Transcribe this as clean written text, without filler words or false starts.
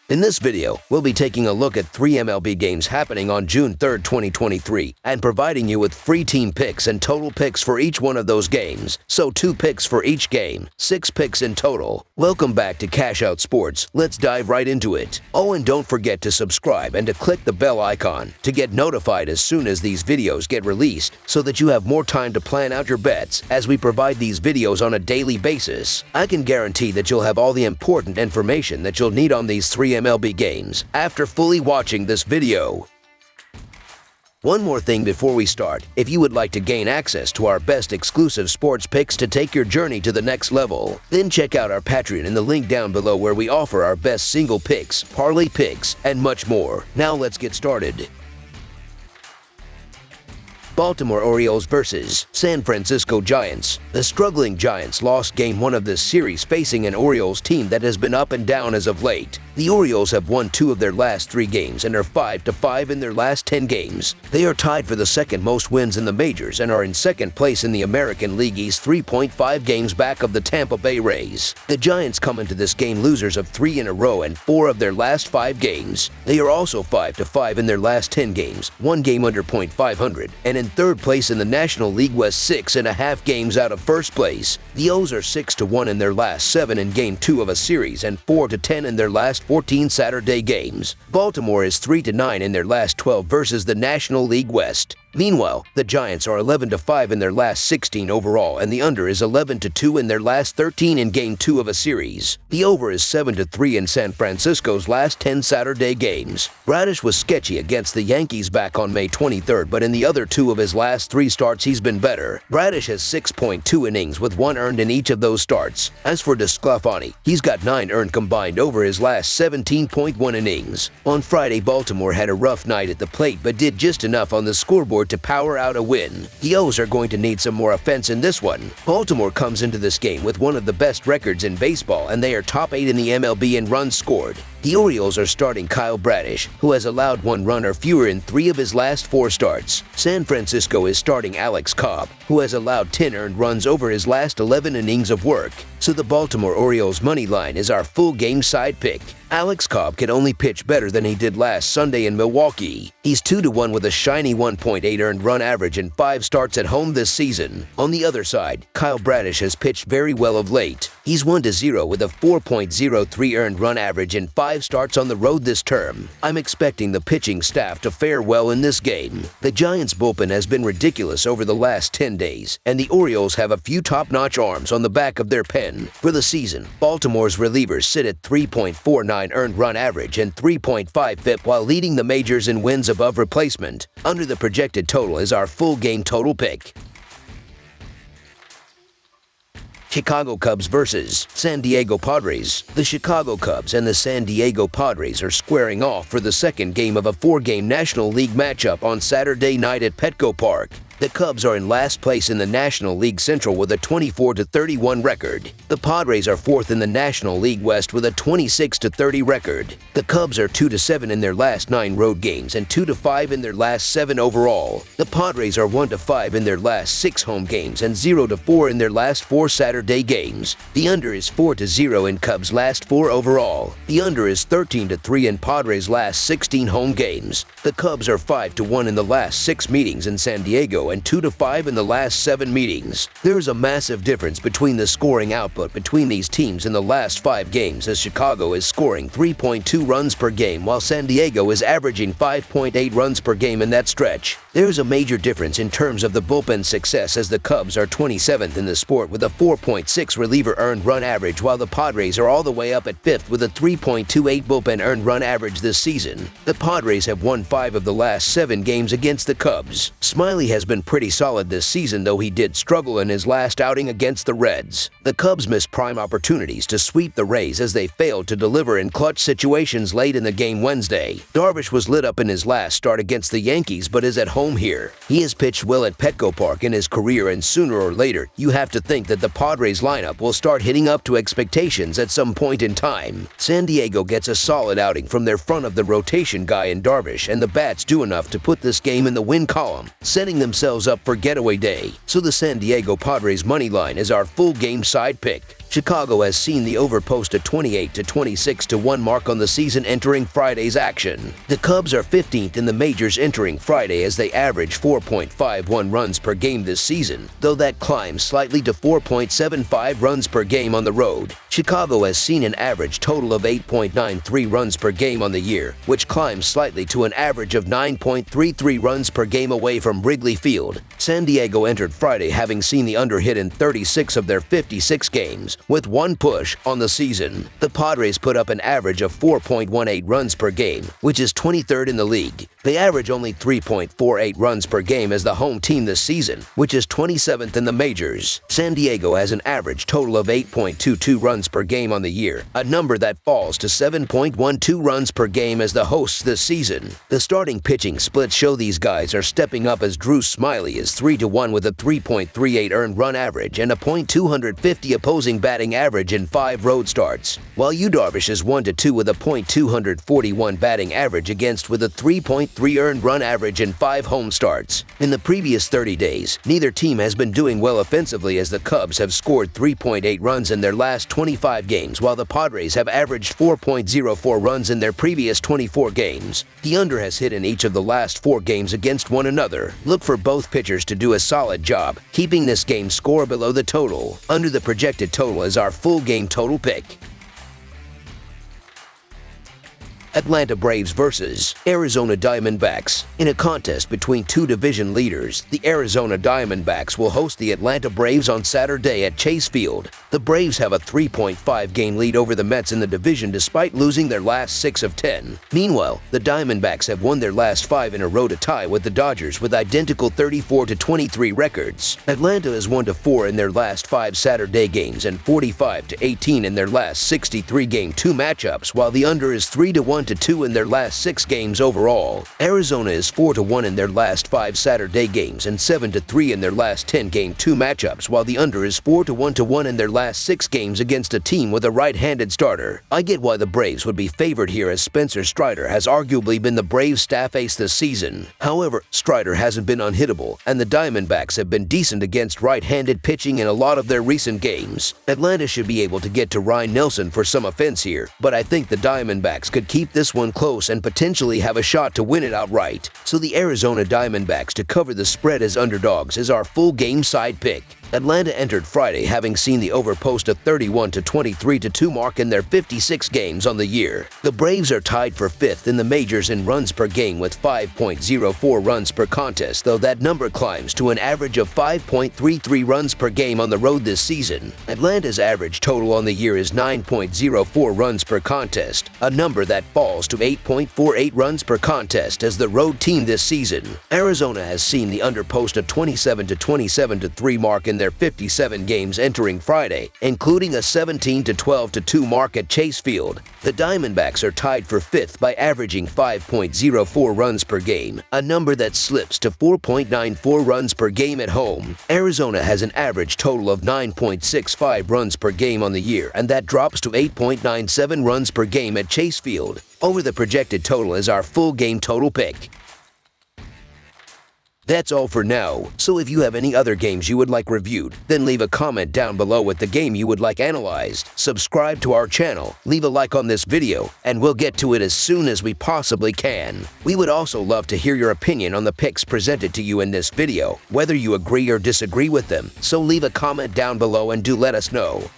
In this video, we'll be taking a look at 3 MLB games happening on June 3, 2023, and providing you with free team picks and total picks for each one of those games. So 2 picks for each game, 6 picks in total. Welcome back to Cash Out Sports. Let's dive right into it. Oh, and don't forget to subscribe and to click the bell icon to get notified as soon as these videos get released so that you have more time to plan out your bets as we provide these videos on a daily basis. I can guarantee that you'll have all the important information that you'll need on these 3 MLB games after fully watching this video. One more thing before we start, if you would like to gain access to our best exclusive sports picks to take your journey to the next level, then check out our Patreon in the link down below where we offer our best single picks, parlay picks, and much more. Now let's get started. Baltimore Orioles versus San Francisco Giants. The struggling Giants lost Game 1 of this series facing an Orioles team that has been up and down as of late. The Orioles have won 2 of their last 3 games and are 5-5 in their last 10 games. They are tied for the second most wins in the majors and are in second place in the American League East, 3.5 games back of the Tampa Bay Rays. The Giants come into this game losers of 3 in a row and 4 of their last 5 games. They are also 5-5 in their last 10 games, 1 game under .500, and in third place in the National League West, 6.5 games out of first place. The O's are 6-1 in their last 7 in Game 2 of a series and 4-10 in their last 14 Saturday games. Baltimore is 3-9 in their last 12 versus the National League West. Meanwhile, the Giants are 11-5 in their last 16 overall, and the under is 11-2 in their last 13 in Game 2 of a series. The over is 7-3 in San Francisco's last 10 Saturday games. Bradish was sketchy against the Yankees back on May 23rd, but in the other 2 of his last 3 starts he's been better. Bradish has 6.2 innings with 1 earned in each of those starts. As for DeSclafani, he's got 9 earned combined over his last 17.1 innings. On Friday, Baltimore had a rough night at the plate but did just enough on the scoreboard to power out a win. The O's are going to need some more offense in this one. Baltimore comes into this game with one of the best records in baseball, and they are top 8 in the MLB in runs scored. The Orioles are starting Kyle Bradish, who has allowed 1 run or fewer in 3 of his last 4 starts. San Francisco is starting Alex Cobb, who has allowed 10 earned runs over his last 11 innings of work. So the Baltimore Orioles money line is our full game side pick. Alex Cobb can only pitch better than he did last Sunday in Milwaukee. He's 2-1 with a shiny 1.8 earned run average in 5 starts at home this season. On the other side, Kyle Bradish has pitched very well of late. He's 1-0 with a 4.03 earned run average in 5 starts on the road this term. I'm expecting the pitching staff to fare well in this game. The Giants' bullpen has been ridiculous over the last 10 days, and the Orioles have a few top-notch arms on the back of their pen. For the season, Baltimore's relievers sit at 3.49 earned run average and 3.5 FIP while leading the majors in wins above replacement. Under the projected total is our full game total pick. Chicago Cubs versus San Diego Padres. The Chicago Cubs and the San Diego Padres are squaring off for the second game of a 4-game National League matchup on Saturday night at Petco Park. The Cubs are in last place in the National League Central with a 24-31 record. The Padres are 4th in the National League West with a 26-30 record. The Cubs are 2-7 in their last 9 road games and 2-5 in their last 7 overall. The Padres are 1-5 in their last 6 home games and 0-4 in their last 4 Saturday games. The under is 4-0 in Cubs' last 4 overall. The under is 13-3 in Padres' last 16 home games. The Cubs are 5-1 in the last 6 meetings in San Diego and 2-5 in the last 7 meetings. There is a massive difference between the scoring output between these teams in the last 5 games, as Chicago is scoring 3.2 runs per game while San Diego is averaging 5.8 runs per game in that stretch. There is a major difference in terms of the bullpen success, as the Cubs are 27th in the sport with a 4.6 reliever earned run average while the Padres are all the way up at 5th with a 3.28 bullpen earned run average this season. The Padres have won 5 of the last 7 games against the Cubs. Smiley has been pretty solid this season, though he did struggle in his last outing against the Reds. The Cubs missed prime opportunities to sweep the Rays as they failed to deliver in clutch situations late in the game Wednesday. Darvish was lit up in his last start against the Yankees but is at home here. He has pitched well at Petco Park in his career, and sooner or later you have to think that the Padres lineup will start hitting up to expectations at some point in time. San Diego gets a solid outing from their front of the rotation guy in Darvish, and the bats do enough to put this game in the win column, setting themselves up for getaway day. So the San Diego Padres money line is our full game side pick. Chicago has seen the over post a 28 to 26 to 1 mark on the season entering Friday's action. The Cubs are 15th in the majors entering Friday as they average 4.51 runs per game this season, though that climbs slightly to 4.75 runs per game on the road. Chicago has seen an average total of 8.93 runs per game on the year, which climbs slightly to an average of 9.33 runs per game away from Wrigley Field. San Diego entered Friday having seen the under hit in 36 of their 56 games, with 1 push on the season. The Padres put up an average of 4.18 runs per game, which is 23rd in the league. They average only 3.48 runs per game as the home team this season, which is 27th in the majors. San Diego has an average total of 8.22 runs per game on the year, a number that falls to 7.12 runs per game as the hosts this season. The starting pitching splits show these guys are stepping up as Drew Smyly is 3-1 with a 3.38 earned run average and a .250 opposing batting average in 5 road starts, while Yu Darvish is 1-2 with a .241 batting average against with a 3.3 earned run average in 5 home starts. In the previous 30 days, neither team has been doing well offensively as the Cubs have scored 3.8 runs in their last 25 games, while the Padres have averaged 4.04 runs in their previous 24 games. The under has hit in each of the last 4 games against one another. Look for both pitchers to do a solid job, keeping this game score below the total. Under the projected total is our full game total pick. Atlanta Braves versus Arizona Diamondbacks. In a contest between 2 division leaders, the Arizona Diamondbacks will host the Atlanta Braves on Saturday at Chase Field. The Braves have a 3.5 game lead over the Mets in the division despite losing their last 6 of 10. Meanwhile, the Diamondbacks have won their last 5 in a row to tie with the Dodgers with identical 34-23 records. Atlanta is 1-4 in their last 5 Saturday games and 45-18 in their last 63-game 2 matchups, while the under is 3-1 to 2 in their last 6 games overall. Arizona is 4-1 in their last 5 Saturday games and 7-3 in their last 10-game 2 matchups, while the under is 4-1 in their last 6 games against a team with a right-handed starter. I get why the Braves would be favored here as Spencer Strider has arguably been the Braves staff ace this season. However, Strider hasn't been unhittable, and the Diamondbacks have been decent against right-handed pitching in a lot of their recent games. Atlanta should be able to get to Ryan Nelson for some offense here, but I think the Diamondbacks could keep this one close and potentially have a shot to win it outright. So the Arizona Diamondbacks to cover the spread as underdogs is our full game side pick. Atlanta entered Friday having seen the over post a 31-23-2 mark in their 56 games on the year. The Braves are tied for 5th in the majors in runs per game with 5.04 runs per contest, though that number climbs to an average of 5.33 runs per game on the road this season. Atlanta's average total on the year is 9.04 runs per contest, a number that falls to 8.48 runs per contest as the road team this season. Arizona has seen the under post a 27-27-3 mark in their 57 games entering Friday, including a 17-12-2 mark at Chase Field. The Diamondbacks are tied for 5th by averaging 5.04 runs per game, a number that slips to 4.94 runs per game at home. Arizona has an average total of 9.65 runs per game on the year, and that drops to 8.97 runs per game at Chase Field. Over the projected total is our full game total pick. That's all for now, so if you have any other games you would like reviewed, then leave a comment down below with the game you would like analyzed. Subscribe to our channel, leave a like on this video, and we'll get to it as soon as we possibly can. We would also love to hear your opinion on the picks presented to you in this video, whether you agree or disagree with them, so leave a comment down below and do let us know.